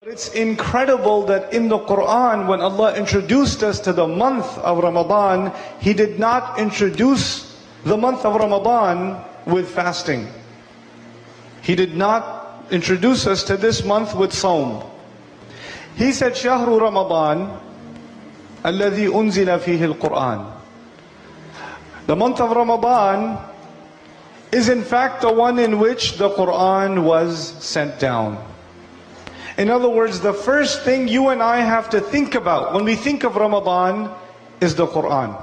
It's incredible that in the Qur'an, when Allah introduced us to the month of Ramadan, He did not introduce the month of Ramadan with fasting. He did not introduce us to this month with Sawm. He said, شهر رمضان الذي أنزل فيه القرآن. The month of Ramadan is in fact the one in which the Qur'an was sent down. In other words, the first thing you and I have to think about when we think of Ramadan is the Qur'an.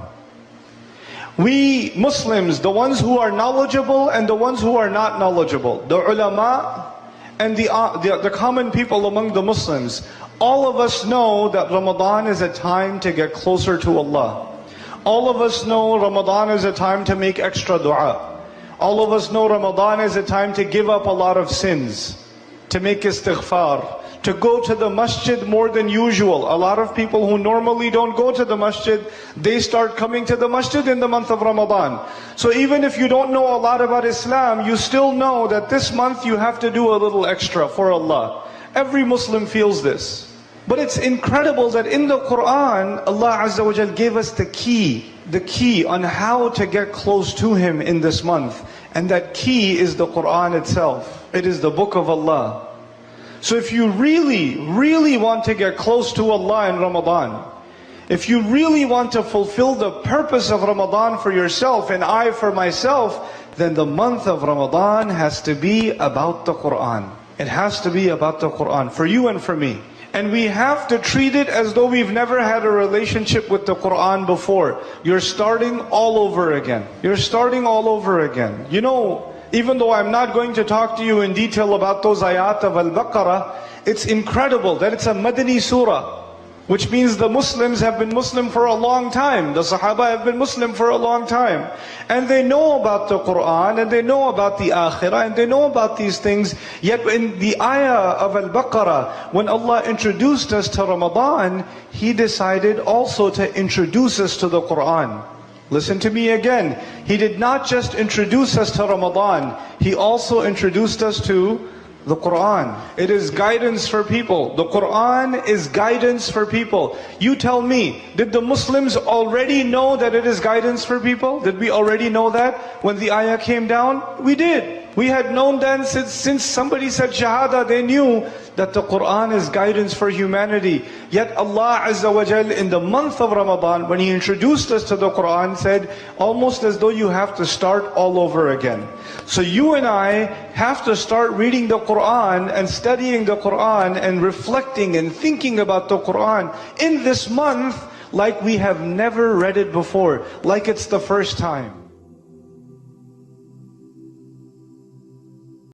We Muslims, the ones who are knowledgeable and the ones who are not knowledgeable, the ulama and the common people among the Muslims, all of us know that Ramadan is a time to get closer to Allah. All of us know Ramadan is a time to make extra dua. All of us know Ramadan is a time to give up a lot of sins, to make istighfar, to go to the masjid more than usual. A lot of people who normally don't go to the masjid, they start coming to the masjid in the month of Ramadan. So even if you don't know a lot about Islam, you still know that this month you have to do a little extra for Allah. Every Muslim feels this. But it's incredible that in the Qur'an, Allah Azza wa Jal gave us the key on how to get close to Him in this month. And that key is the Qur'an itself. It is the book of Allah. So if you really want to get close to Allah in Ramadan, if you really want to fulfill the purpose of Ramadan for yourself and I for myself, then the month of Ramadan has to be about the Qur'an. It has to be about the Qur'an, for you and for me. And we have to treat it as though we've never had a relationship with the Qur'an before. You're starting all over again. You're starting all over again. You know, even though I'm not going to talk to you in detail about those ayat of al-Baqarah, it's incredible that it's a Madani surah, which means the Muslims have been Muslim for a long time. The Sahaba have been Muslim for a long time. And they know about the Qur'an, and they know about the Akhirah, and they know about these things. Yet in the ayah of al-Baqarah, when Allah introduced us to Ramadan, He decided also to introduce us to the Qur'an. Listen to me again. He did not just introduce us to Ramadan, He also introduced us to the Qur'an. It is guidance for people. The Qur'an is guidance for people. You tell me, did the Muslims already know that it is guidance for people? Did we already know that when the ayah came down? We did. We had known then since somebody said Shahada, they knew that the Qur'an is guidance for humanity. Yet Allah Azza wa Jal in the month of Ramadan, when He introduced us to the Qur'an, said almost as though you have to start all over again. So you and I have to start reading the Qur'an and studying the Qur'an and reflecting and thinking about the Qur'an in this month like we have never read it before, like it's the first time.